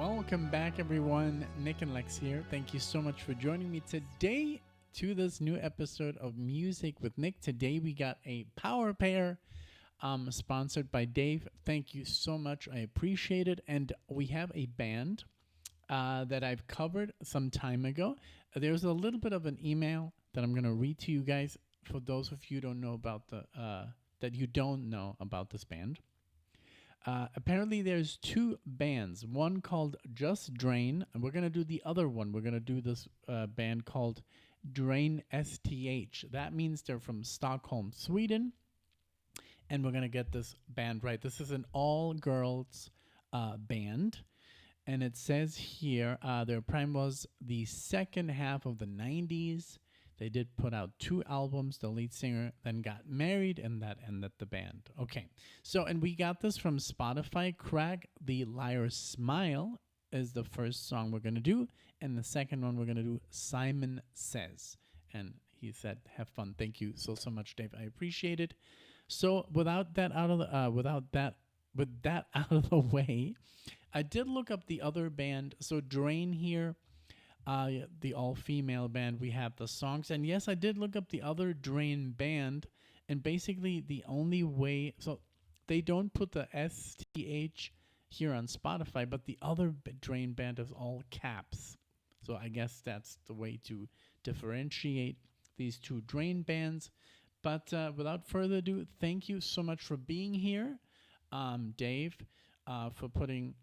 Welcome back, everyone. NicknLex here. Thank you so much for joining me today to this new episode of Music with Nick. Today we got a power pair sponsored by Dave. Thank you so much. I appreciate it. And we have a band that I've covered some time ago. There's a little bit of an email that I'm going to read to you guys for those of you who don't know about that you don't know about this band. Apparently there's two bands, one called Just Drain, and we're going to do the other one. We're going to do this band called Drain S.T.H. That means they're from Stockholm, Sweden, and we're going to get this band right. This is an all-girls band, and it says here their prime was the second half of the 90s. They did put out 2 albums. The lead singer then got married, and that ended the band. Okay, so, and we got this from Spotify. Crack the Liar Smile is the first song we're going to do, and the second one we're going to do Simon Says. And he said, have fun. Thank you so much, Dave. I appreciate it. So without that out of the, with that out of the way, I did look up the other band. So Drain here, the all-female band, we have the songs. And yes, I did look up the other Drain band, and basically the only way, so they don't put the S.T.H here on Spotify, but the other Drain band is all caps. So I guess that's the way to differentiate these two Drain bands. But without further ado, thank you so much for being here, Dave, for putting,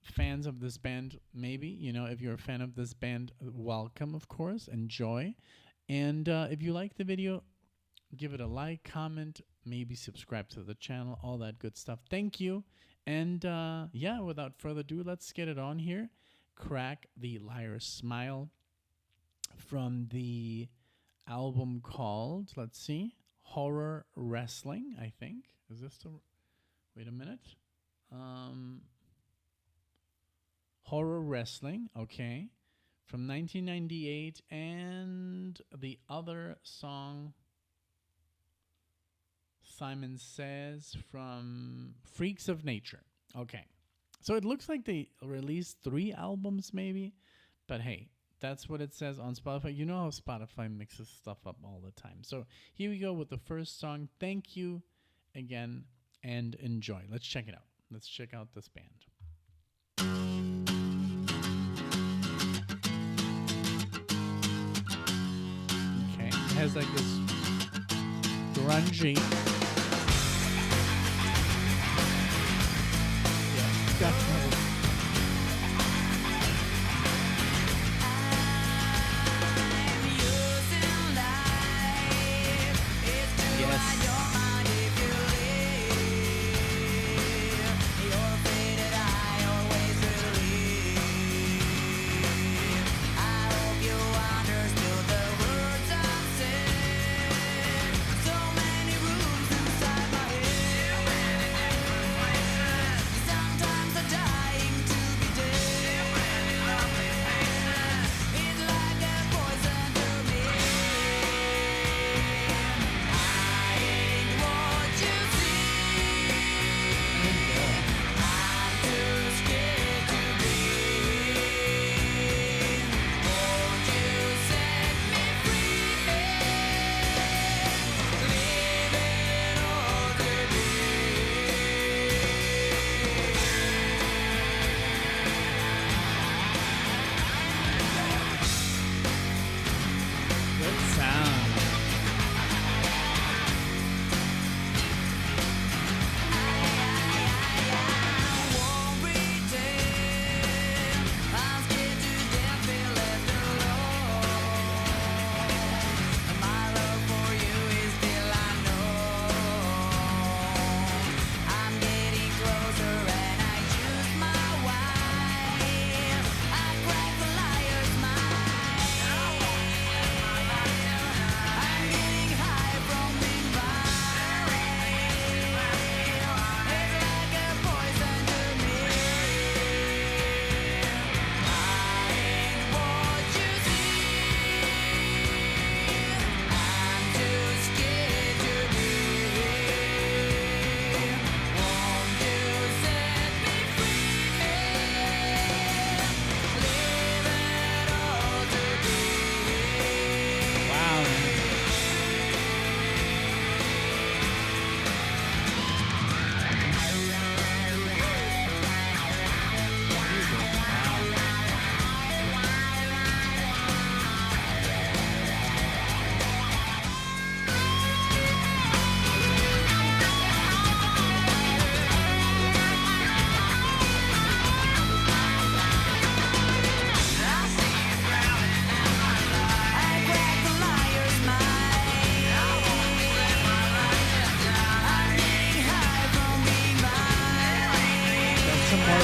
fans of this band, maybe, if you're a fan of this band, welcome, of course, enjoy. And if you like the video, give it a like, comment, maybe subscribe to the channel, all that good stuff. Thank you. And yeah, without further ado, let's get it on here. Crack the Liar Smile from the album called, let's see, Horror Wrestling, I think. Is this the, wait a minute. Horror Wrestling, okay, from 1998, and the other song, Simon Says, from Freaks of Nature. Okay, so it looks like they released 3 albums maybe, but hey, that's what it says on Spotify. You know how Spotify mixes stuff up all the time. So here we go with the first song. Thank you again, and enjoy. Let's check it out. Let's check out this band. Has like this grungy, yeah, definitely. Die.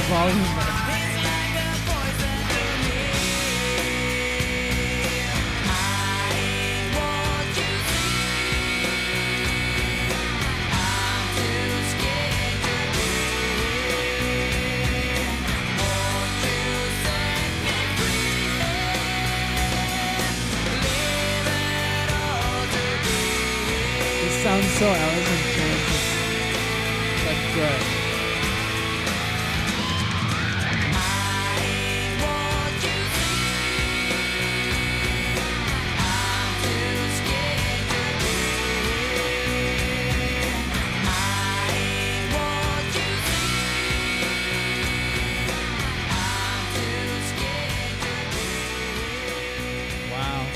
volume there. This sounds so Alice in Chains, but good. Wow.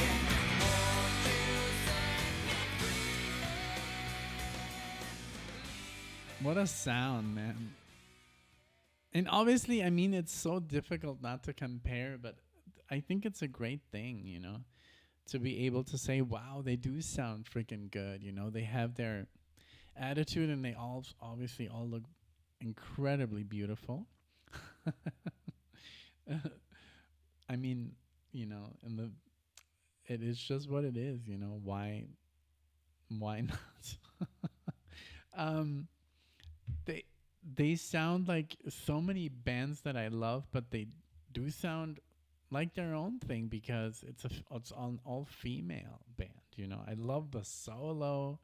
What a sound, man. And obviously, I mean, it's so difficult not to compare, but I think it's a great thing, to be able to say, wow, they do sound freaking good. They have their attitude and they all obviously all look incredibly beautiful. I mean, and it is just what it is, why not? um, they they sound like so many bands that I love, but they do sound like their own thing because it's an all female band. I love the solo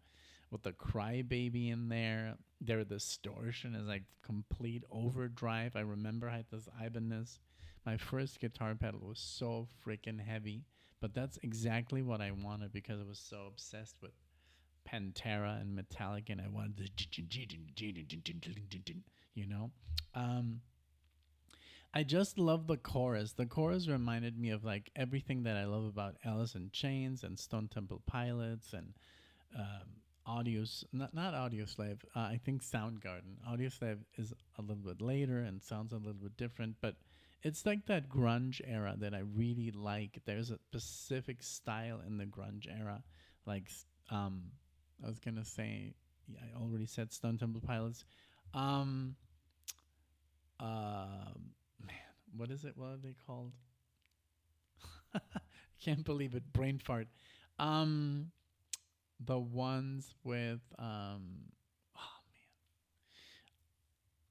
with the crybaby in there. Their distortion is like complete overdrive. I remember I had this Ibanez. My first guitar pedal was so freaking heavy, but that's exactly what I wanted because I was so obsessed with Pantera and Metallica, and I wanted the, you know. Um, I just love the chorus. The chorus reminded me of like everything that I love about Alice in Chains and Stone Temple Pilots and not Audio Slave. I think Soundgarden. Audio Slave is a little bit later and sounds a little bit different, but it's like that grunge era that I really like. There's a specific style in the grunge era, like I was gonna say, yeah, I already said Stone Temple Pilots. Um, man, what is it? What are they called? I can't believe it. Brain fart. Um, the ones with oh man.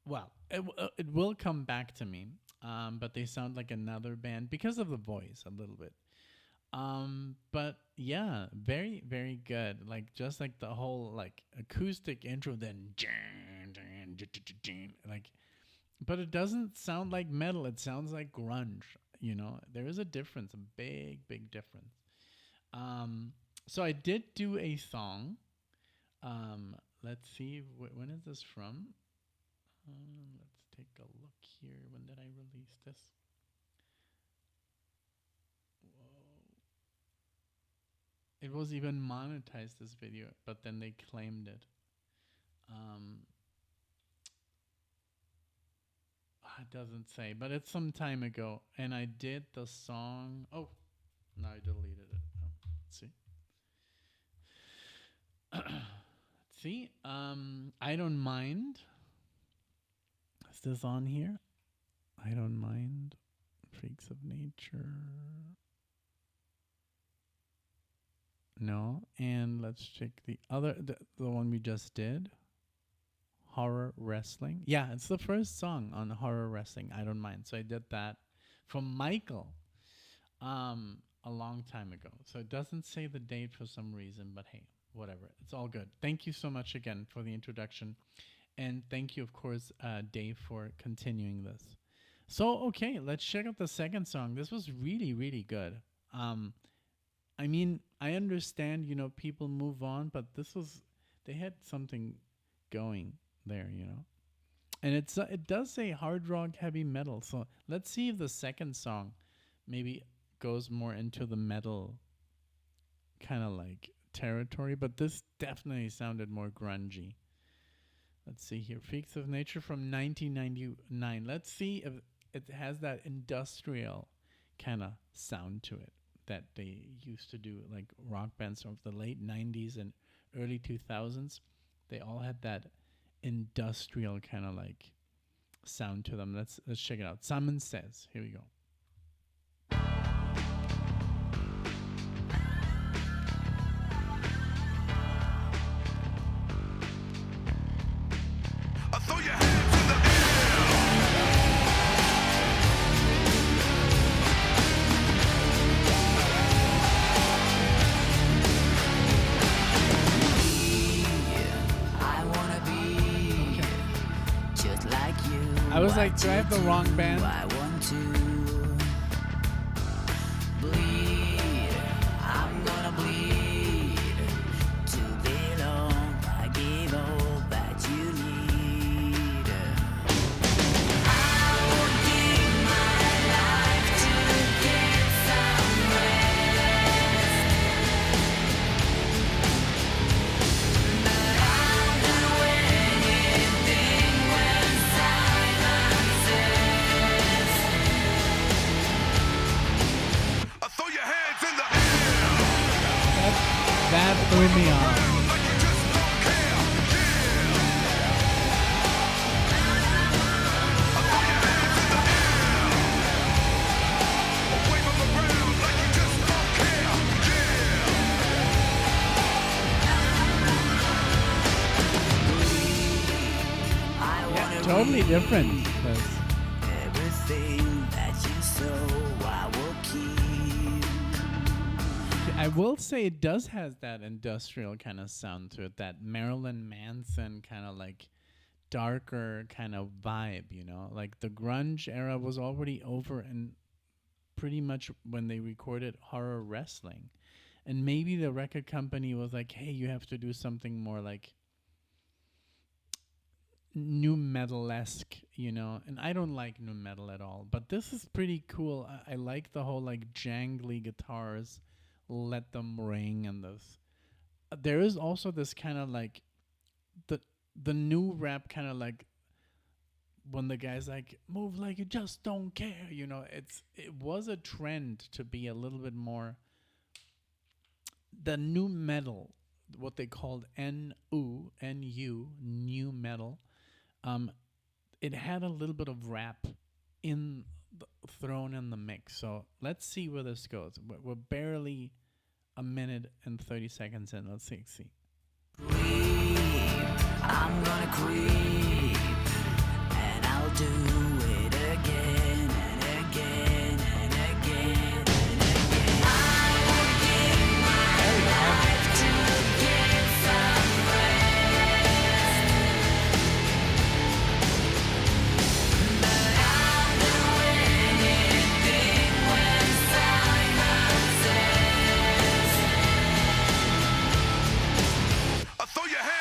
Well, it will come back to me. But they sound like another band because of the voice a little bit. But yeah, very very good. Like just like the whole like acoustic intro, then like, but it doesn't sound like metal. It sounds like grunge. There is a difference, a big big difference. Um, so I did do a song. Let's see, when is this from? Let's take a look here. When did I release this? Whoa. It was even monetized, this video, but then they claimed it. Um, it doesn't say, but it's some time ago, and I did the song. Oh, no, I deleted it. Oh, let's see. See, I don't mind. Is this on here? I don't mind. Freaks of Nature. No, and let's check the one we just did. Horror Wrestling. Yeah, it's the first song on Horror Wrestling. I don't mind. So I did that from Michael a long time ago. So it doesn't say the date for some reason, but hey, whatever. It's all good. Thank you so much again for the introduction. And thank you, of course, Dave, for continuing this. So, okay, let's check out the second song. This was really, really good. I mean, I understand, people move on, but they had something going there. And it does say hard rock, heavy metal. So let's see if the second song maybe goes more into the metal kind of like territory, but this definitely sounded more grungy. Let's see here. Freaks of Nature from 1999. Let's see if it has that industrial kind of sound to it that they used to do, like rock bands of the late 90s and early 2000s. They all had that industrial kind of like sound to them. Let's check it out. Simon Says. Here we go. Throw your hands in the air. I wanna be just like you. I was like, do I have the wrong band? I want to bleed. I'm gonna bleed to belong. I give all that you need. I would give my life to get some rest, but I'll do anything when silence says. Throw your hands in the air. That threw me off. Like you just don't care. Throw your hands in the air. Wave them around like you just don't care. I Yeah, wanna totally read different. 'Cause everything that you sow. I will keep. I will say it does has that industrial kind of sound to it, that Marilyn Manson kind of like darker kind of vibe, you know? Like the grunge era was already over and pretty much when they recorded Horror Wrestling. And maybe the record company was like, "Hey, you have to do something more like new metal-esque, you know?" And I don't like new metal at all, but this is pretty cool. I like the whole like jangly guitars, let them ring, and this. There is also this kind of like the new rap kind of like when the guy's like move like you just don't care, you know. It was a trend to be a little bit more the new metal, what they called NU new metal. It had a little bit of rap thrown in the mix. So let's see where this goes. We're barely a minute and 30 seconds in. Let's see. I'm gonna creep, and I'll do it again and again and again and again. I will give my life to get some rest, but I'll do anything when silence says. Throw your hands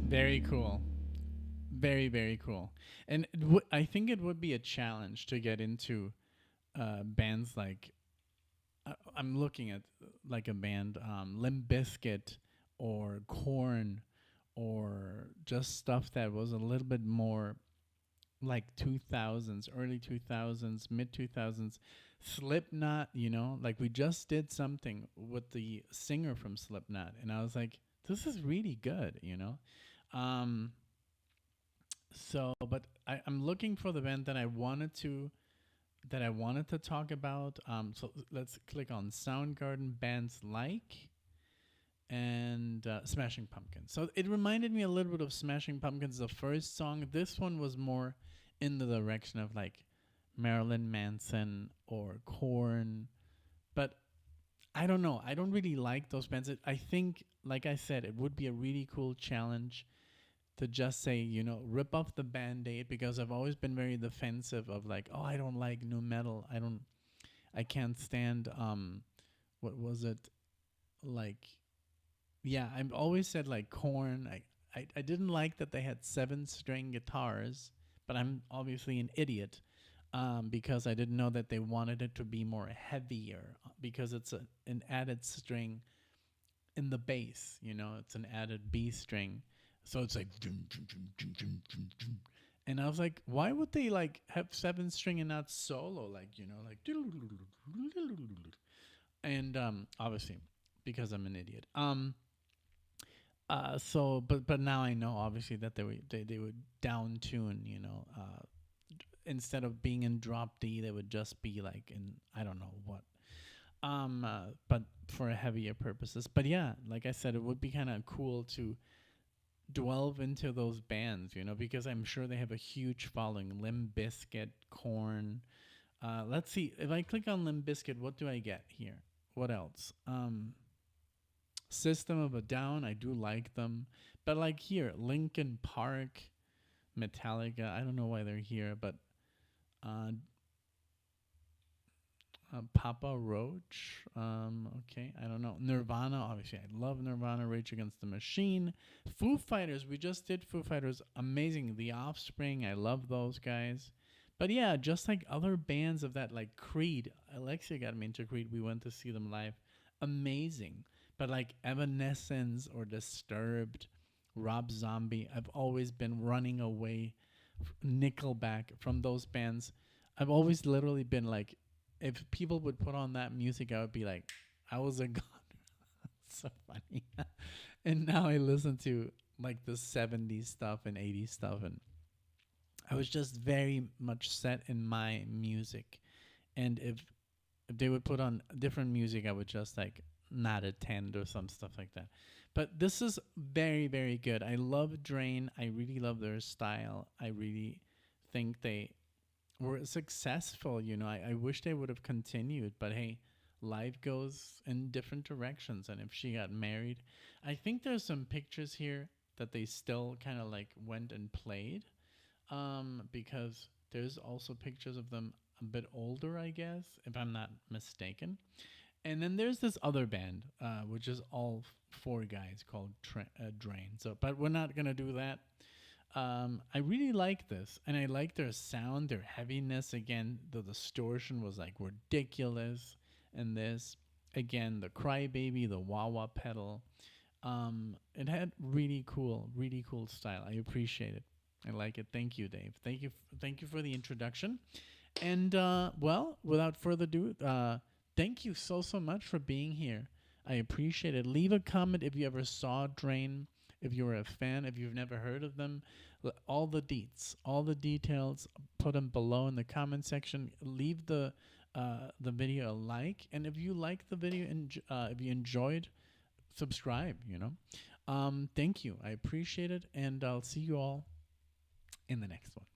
Very cool. Very, very cool. And I think it would be a challenge to get into bands like I'm looking at like a band, Limp Bizkit or Corn, or just stuff that was a little bit more like 2000s, early 2000s, mid 2000s. Slipknot, like we just did something with the singer from Slipknot, and I was like, this is really good. Um, but I'm looking for the band that I wanted to talk about. So let's click on Soundgarden bands like and Smashing Pumpkins. So it reminded me a little bit of Smashing Pumpkins, the first song. This one was more in the direction of like Marilyn Manson or Korn, but I don't know. I don't really like those bands. I think, like I said, it would be a really cool challenge to just say, rip off the band-aid, because I've always been very defensive of like, oh, I don't like new metal. I can't stand what was it? Like, yeah, I've always said like Corn. I didn't like that they had 7-string guitars, but I'm obviously an idiot because I didn't know that they wanted it to be more heavier because it's an added string in the bass. It's an added B string, so it's like. And I was like, why would they like have 7-string and not solo? Like. And obviously, because I'm an idiot. But now I know obviously that they would down tune, instead of being in drop D, they would just be like in I don't know what. But for heavier purposes. But yeah, like I said, it would be kind of cool to delve into those bands, because I'm sure they have a huge following. Limp Bizkit, Corn. Let's see. If I click on Limp Bizkit, what do I get here? What else? System of a Down. I do like them, but like here, Linkin Park, Metallica. I don't know why they're here, but uh, Papa Roach. Okay, I don't know. Nirvana, obviously, I love Nirvana. Rage Against the Machine. Foo Fighters, we just did Foo Fighters. Amazing. The Offspring, I love those guys. But yeah, just like other bands of that, like Creed. Alexia got me into Creed. We went to see them live. Amazing. But like Evanescence or Disturbed, Rob Zombie, I've always been running away. Nickelback, from those bands. I've always literally been like, if people would put on that music, I would be like, I was a god. So funny. And now I listen to like the 70s stuff and 80s stuff, and I was just very much set in my music. And if they would put on different music, I would just like not attend or some stuff like that. But this is very, very good. I love Drain. I really love their style. I really think they were successful. I wish they would have continued, but hey, life goes in different directions. And if she got married, I think there's some pictures here that they still kind of like went and played, because there's also pictures of them a bit older, I guess, if I'm not mistaken. And then there's this other band, which is all four guys called Drain. So, but we're not gonna do that. I really like this, and I like their sound, their heaviness. Again, the distortion was like ridiculous. And this, again, the crybaby, the wah wah pedal. It had really cool style. I appreciate it. I like it. Thank you, Dave. Thank you for the introduction. And well, without further ado, thank you so much for being here. I appreciate it. Leave a comment if you ever saw Drain, if you're a fan, if you've never heard of them. All the deets, all the details, put them below in the comment section. Leave the video a like, and if you like the video and if you enjoyed, subscribe. Thank you. I appreciate it, and I'll see you all in the next one.